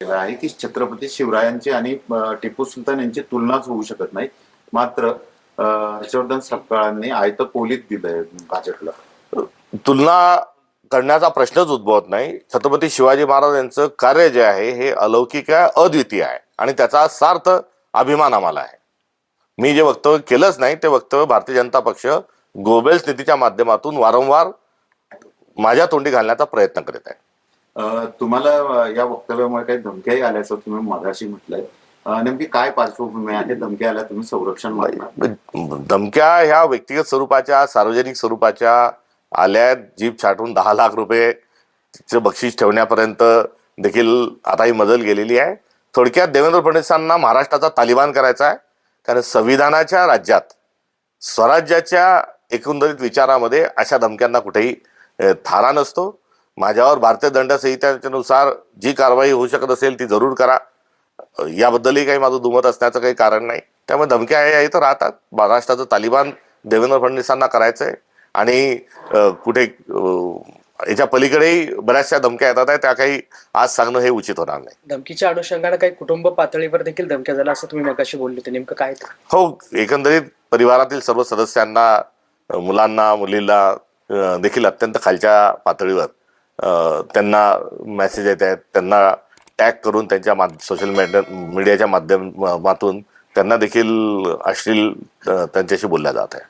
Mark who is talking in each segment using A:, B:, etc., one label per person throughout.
A: आहे की छत्रपती शिवरायांची आणि टिपू सुलतान यांची तुलनाच होऊ शकत नाही. मात्र हर्षवर्धन सपकाळांनी आयतं कोलीत दिलंय भाजपला.
B: तुलना करण्याचा प्रश्नच उद्भवत नाही. छत्रपती शिवाजी महाराज यांचं कार्य जे आहे हे अलौकिक आहे, अद्वितीय आहे आणि त्याचा सार्थ अभिमान आम्हाला आहे. मी जे वक्तव्य केलंच नाही ते वक्तव्य भारतीय जनता पक्ष गोबेल्स नीतीच्या माध्यमातून वारंवार माझ्या तोंडी घालण्याचा प्रयत्न करीत आहे.
A: तुम्हाला या वक्तव्यामुळे काही धमक्याही आल्याचं तुम्ही मगाशी म्हटलंय. नेमकी काय पार्श्वभूमी आहे? धमक्या आल्या, तुम्ही संरक्षण मागणार?
B: धमक्या ह्या व्यक्तिगत स्वरूपाच्या, सार्वजनिक स्वरूपाच्या आल्यात. जीप छाटून 10 लाख रुपये बक्षीस ठेवण्यापर्यंत देखील आता ही मजल गेलेली आहे. थोडक्यात देवेंद्र फडणवीसांना महाराष्ट्राचा तालिबान करायचा आहे. कारण संविधानाच्या राज्यात स्वराज्याच्या एकंदरीत विचारामध्ये अशा धमक्यांना कुठेही थारा नसतो. माझ्यावर भारतीय दंड संहितेनुसार जी कारवाई होऊ शकत असेल ती जरूर करा. याबद्दलही काही माझं दुमत असण्याचं काही कारण नाही. त्यामुळे धमक्या या इथं राहतात. महाराष्ट्राचं तालिबान देवेंद्र फडणवीसांना करायचंय आणि कुठे याच्या पलीकडेही बऱ्याचशा धमक्या येतात आहे. त्या काही आज सांगणं हे उचित होणार नाही.
C: धमकीच्या अनुषंगाने काही कुटुंब पातळीवर देखील धमक्या झाल्या असं तुम्ही मगाशी बोलले होते, नेमकं काय?
B: हो, एकंदरीत परिवारातील सर्व सदस्यांना, मुलांना, मुलींना देखील अत्यंत खालच्या पातळीवर त्यांना मेसेज येत आहेत. त्यांना टॅग करून त्यांच्या सोशल मीडियाच्या माध्यमातून त्यांना देखील अश्लील त्यांच्याशी बोलल्या जात आहे.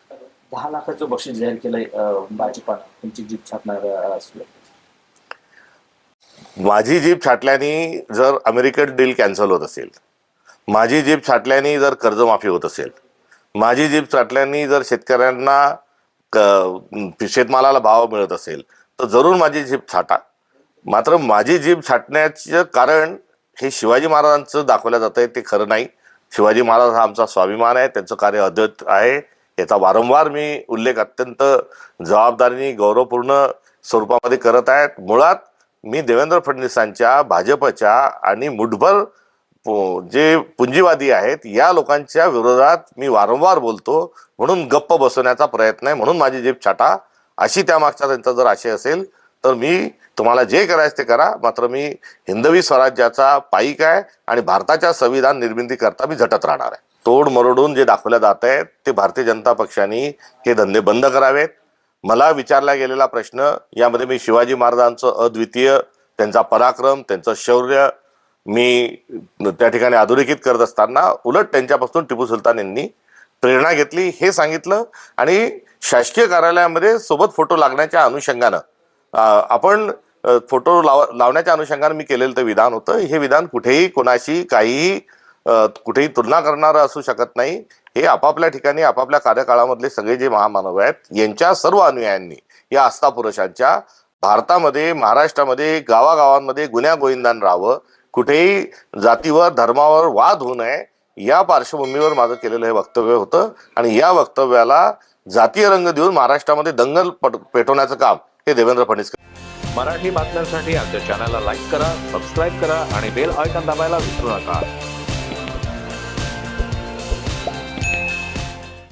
D: 10 लाखाचं बक्षीस जाहीर केलंय भाजपानं तुमची जीप छापणार असलं.
B: माझी जीप छाटल्याने जर अमेरिकेत डील कॅन्सल होत असेल, माझी जीप छाटल्याने जर कर्जमाफी होत असेल, माझी जीप छाटल्याने जर शेतकऱ्यांना शेतमालाला भाव मिळत असेल तर जरूर माझी जीप छाटा. मात्र माझी जीप छाटण्याचं कारण हे शिवाजी महाराजांचं दाखवलं जात आहे ते खरं नाही. शिवाजी महाराज हा आमचा स्वाभिमान आहे, त्यांचं कार्य अद्भुत आहे. याचा वारंवार मी उल्लेख अत्यंत जबाबदारीने, गौरवपूर्ण स्वरूपामध्ये करत आहेत. मुळात मी देवेंद्र फडणवीसांच्या, भाजपच्या आणि मुठभर जे पुंजीवादी आहेत या लोकांच्या विरोधात मी वारंवार बोलतो. म्हणून गप्प बसवण्याचा प्रयत्न आहे. म्हणून माझी जीप छाटा अशी त्यामागचा त्यांचा जर आशय असेल तर मी तुम्हाला जे करायचं ते करा. मात्र मी हिंदवी स्वराज्याचा पाईक आहे आणि भारताच्या संविधान निर्मितीकरता मी झटत राहणार आहे. तोड मरोडून जे दाखवल्या जात आहेत ते भारतीय जनता पक्षाने हे धंदे बंद करावेत. मला विचारला गेलेला प्रश्न यामध्ये मी शिवाजी महाराजांचं अद्वितीय, त्यांचा पराक्रम, त्यांचं शौर्य मी त्या ठिकाणी अधोरेखित करत असताना उलट त्यांच्यापासून टिपू सुलतान यांनी प्रेरणा घेतली हे सांगितलं. आणि शासकीय कार्यालयामध्ये सोबत फोटो लागण्याच्या अनुषंगानं आपण फोटो लावण्याच्या अनुषंगानं मी केलेलं ते विधान होतं. हे विधान कुठेही कोणाशी काहीही कुठेही तुलना करणारं असू शकत नाही. हे आपापल्या ठिकाणी आपापल्या कार्यकाळामधले सगळे जे महामानव आहेत यांच्या सर्व अनुयायांनी, या आस्थापुरुषांच्या भारतामध्ये, महाराष्ट्रामध्ये गावागावांमध्ये गुन्ह्या गोविंदान राहावं, कुठेही जातीवर, धर्मावर वाद होऊ नये या पार्श्वभूमीवर माझं केलेलं हे वक्तव्य होतं. आणि या वक्तव्याला जातीय रंग देऊन महाराष्ट्रामध्ये दंगल पेटवण्याचं काम हे देवेंद्र फडणवीस.
E: मराठी बातम्यांसाठी आमच्या चॅनलला लाईक करा, सबस्क्राईब करा आणि बेल आयकॉन दाबायला विसरू नका.